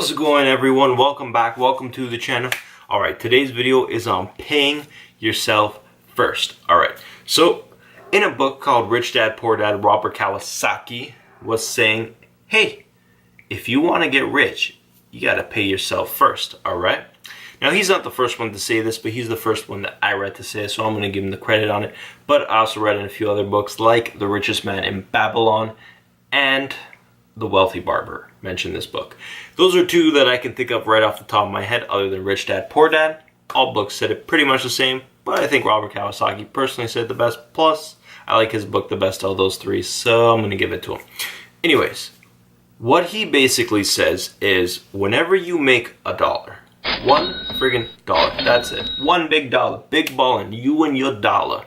How's it going, everyone? Welcome back. Welcome to the channel. Alright, today's video is on paying yourself first. Alright, so in a book called Rich Dad Poor Dad, Robert Kiyosaki was saying, hey, if you want to get rich, you got to pay yourself first. Alright, now he's not the first one to say this, but he's the first one that I read to say it, so I'm going to give him the credit on it. But I also read in a few other books like The Richest Man in Babylon and The Wealthy Barber mentioned this book. Those are two that I can think of right off the top of my head other than Rich Dad Poor Dad. All books said it pretty much the same, but I think Robert Kiyosaki personally said the best. Plus, I like his book the best of those three, so I'm going to give it to him. Anyways, what he basically says is whenever you make $1, one friggin' dollar, that's it. One big dollar, big ballin', you and your dollar.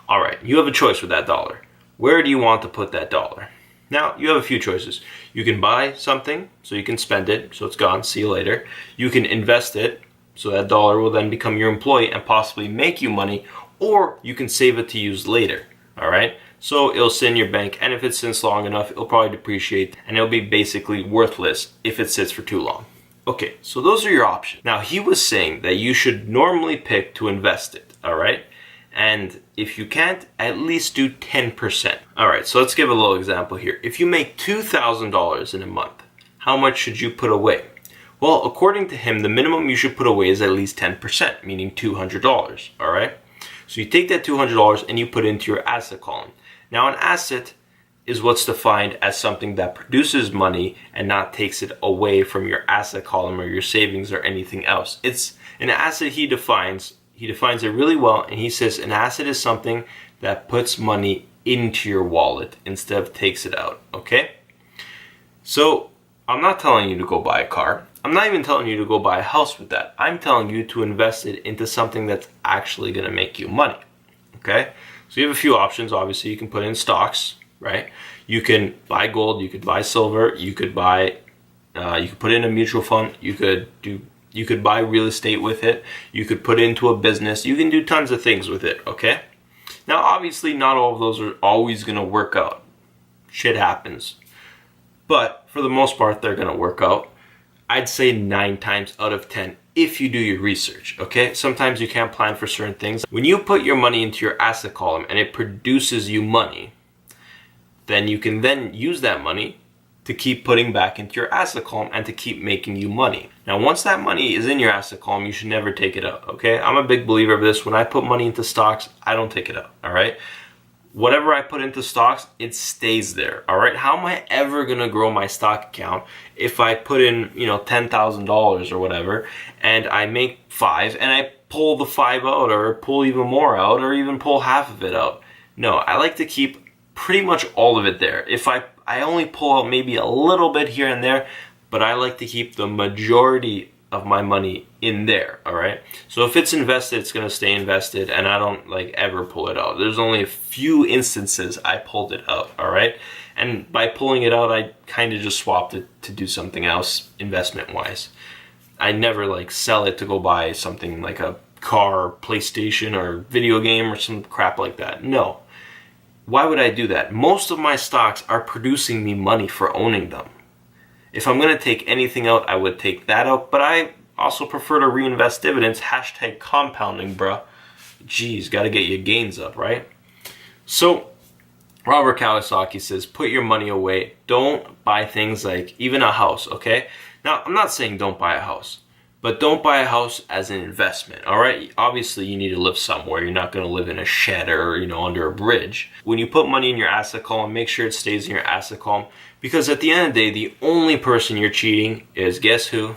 Alright, you have a choice with that dollar. Where do you want to put that dollar? Now, you have a few choices. You can buy something, so you can spend it, so it's gone, see you later. You can invest it, so that dollar will then become your employee and possibly make you money, or you can save it to use later, alright? So it'll sit in your bank, and if it sits long enough, it'll probably depreciate, and it'll be basically worthless if it sits for too long. Okay, so those are your options. Now, he was saying that you should normally pick to invest it, alright? And if you can't, at least do 10%. Alright, so let's give a little example here. If you make $2,000 in a month, how much should you put away? Well, according to him, the minimum you should put away is at least 10%, meaning $200, alright? So you take that $200 and you put it into your asset column. Now, an asset is what's defined as something that produces money and not takes it away from your asset column or your savings or anything else. It's an asset he defines it really well, and he says an asset is something that puts money into your wallet instead of takes it out, okay? So I'm not telling you to go buy a car. I'm not even telling you to go buy a house with that. I'm telling you to invest it into something that's actually going to make you money, okay? So you have a few options. Obviously, you can put in stocks, right? You can buy gold, you could buy silver, you could buy, you could put in a mutual fund, you could buy real estate with it, you could put it into a business, you can do tons of things with it, okay? Now, obviously, not all of those are always going to work out. Shit happens. But for the most part, they're going to work out. I'd say 9 times out of 10 if you do your research, okay? Sometimes you can't plan for certain things. When you put your money into your asset column and it produces you money, then you can then use that money to keep putting back into your asset column and to keep making you money. Now, once that money is in your asset column, you should never take it out, okay? I'm a big believer of this. When I put money into stocks, I don't take it out, all right? Whatever I put into stocks, it stays there, all right? How am I ever going to grow my stock account if I put in, $10,000 or whatever, and I make 5 and I pull the 5 out or pull even more out or even pull half of it out? No, I like to keep pretty much all of it there. If I only pull out maybe a little bit here and there, but I like to keep the majority of my money in there, all right? So if it's invested, it's going to stay invested, and I don't ever pull it out. There's only a few instances I pulled it out, all right? And by pulling it out, I kind of just swapped it to do something else investment-wise. I never sell it to go buy something like a car, PlayStation, or video game or some crap like that. No. Why would I do that? Most of my stocks are producing me money for owning them. If I'm going to take anything out, I would take that out, but I also prefer to reinvest dividends. Hashtag compounding, bruh. Jeez, got to get your gains up, right? So, Robert Kiyosaki says, put your money away. Don't buy things like even a house, okay? Now, I'm not saying don't buy a house, but don't buy a house as an investment, all right? Obviously, you need to live somewhere. You're not going to live in a shed or, under a bridge. When you put money in your asset column, make sure it stays in your asset column, because at the end of the day, the only person you're cheating is, guess who?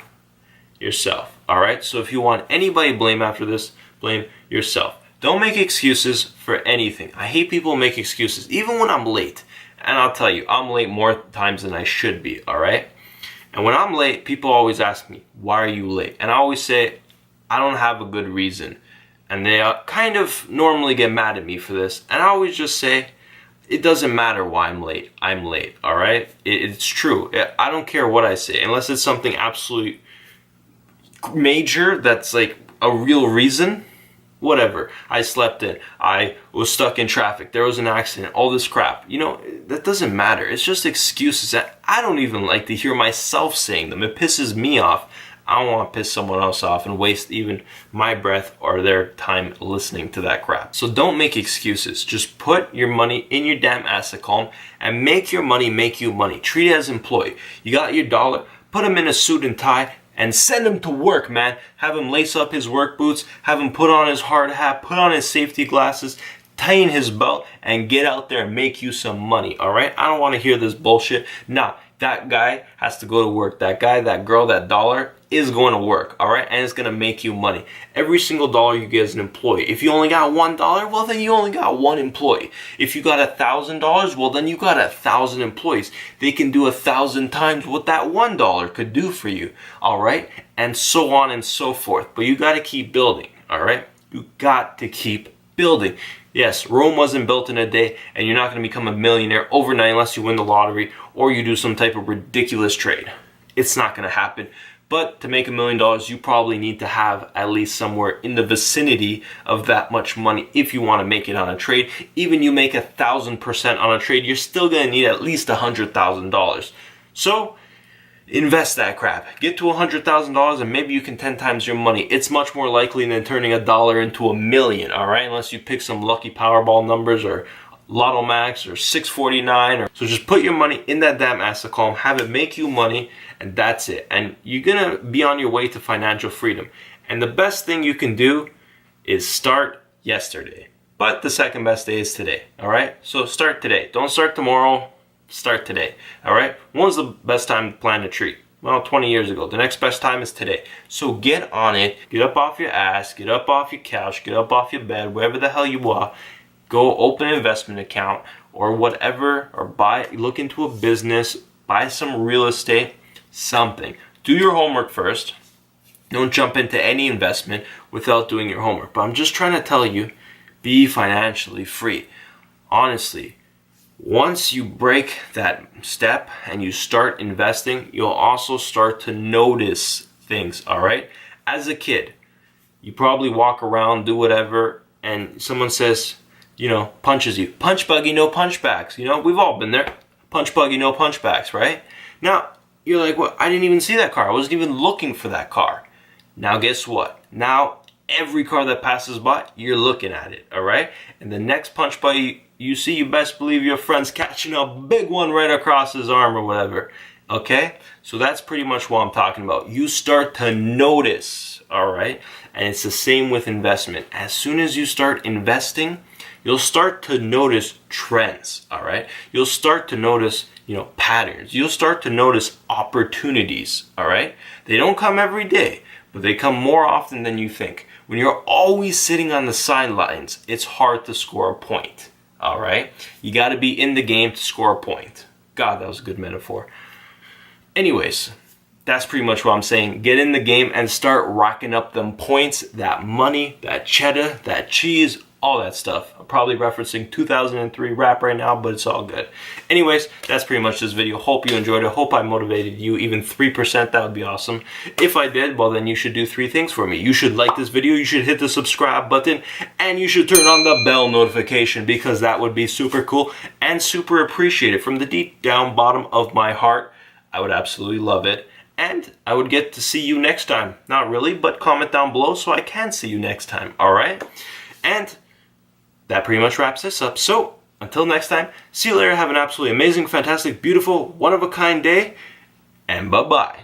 Yourself, all right? So if you want anybody blame after this, blame yourself. Don't make excuses for anything. I hate people who make excuses, even when I'm late. And I'll tell you, I'm late more times than I should be, all right? And when I'm late, people always ask me, why are you late? And I always say, I don't have a good reason. And they kind of normally get mad at me for this. And I always just say, it doesn't matter why I'm late, all right? It's true. I don't care what I say, unless it's something absolutely major that's a real reason, whatever. I slept in. I was stuck in traffic. There was an accident. All this crap. You know, that doesn't matter. It's just excuses that I don't even like to hear myself saying them. It pisses me off. I don't want to piss someone else off and waste even my breath or their time listening to that crap. So don't make excuses. Just put your money in your damn asset column and make your money make you money. Treat it as employee. You got your dollar, put him in a suit and tie, and send him to work, man. Have him lace up his work boots, have him put on his hard hat, put on his safety glasses, tighten his belt, and get out there and make you some money, all right? I don't want to hear this bullshit. Nah, that guy has to go to work. That guy, that girl, that dollar is going to work, all right? And it's going to make you money. Every single dollar you get as an employee. If you only got $1, well, then you only got one employee. If you got $1,000, well, then you got 1,000 employees. They can do 1,000 times what that $1 could do for you, all right? And so on and so forth. But you got to keep building, all right? You got to keep building. Yes, Rome wasn't built in a day, and you're not going to become a millionaire overnight unless you win the lottery or you do some type of ridiculous trade. It's not going to happen. But to make $1 million, you probably need to have at least somewhere in the vicinity of that much money if you want to make it on a trade. Even you make 1,000% on a trade, you're still going to need at least $100,000. So invest that crap. Get to $100,000 and maybe you can 10 times your money. It's much more likely than turning $1 into $1 million, all right? Unless you pick some lucky Powerball numbers or Lotto Max or 649. So just put your money in that damn asset column, have it make you money, and that's it. And you're gonna be on your way to financial freedom. And the best thing you can do is start yesterday. But the second best day is today, all right? So start today. Don't start tomorrow, start today, all right? When was the best time to plan a tree? Well, 20 years ago. The next best time is today. So get on it, get up off your ass, get up off your couch, get up off your bed, wherever the hell you are. Go open an investment account or whatever, or look into a business, buy some real estate, something. Do your homework first. Don't jump into any investment without doing your homework. But I'm just trying to tell you, be financially free. Honestly, once you break that step and you start investing, you'll also start to notice things, all right? As a kid, you probably walk around, do whatever, and someone says, you know, punches you. Punch buggy, no punchbacks. You know, we've all been there. Punch buggy, no punchbacks, right? Now, you're like, well, I didn't even see that car. I wasn't even looking for that car. Now, guess what? Now, every car that passes by, you're looking at it, all right? And the next punch buggy you see, you best believe your friend's catching a big one right across his arm or whatever, okay? So that's pretty much what I'm talking about. You start to notice, all right? And it's the same with investment. As soon as you start investing, you'll start to notice trends, all right? You'll start to notice, you know, patterns. You'll start to notice opportunities, all right? They don't come every day, but they come more often than you think. When you're always sitting on the sidelines, it's hard to score a point, all right? You got to be in the game to score a point. God, that was a good metaphor. Anyways, that's pretty much what I'm saying. Get in the game and start racking up them points, that money, that cheddar, that cheese, all that stuff. I'm probably referencing 2003 rap right now, but it's all good. Anyways, that's pretty much this video. Hope you enjoyed it. Hope I motivated you. Even 3%, that would be awesome. If I did, well, then you should do 3 things for me. You should like this video, you should hit the subscribe button, and you should turn on the bell notification, because that would be super cool and super appreciated. From the deep down bottom of my heart, I would absolutely love it. And I would get to see you next time. Not really, but comment down below so I can see you next time, all right? And that pretty much wraps this up. So, until next time, see you later. Have an absolutely amazing, fantastic, beautiful, one-of-a-kind day, and bye-bye.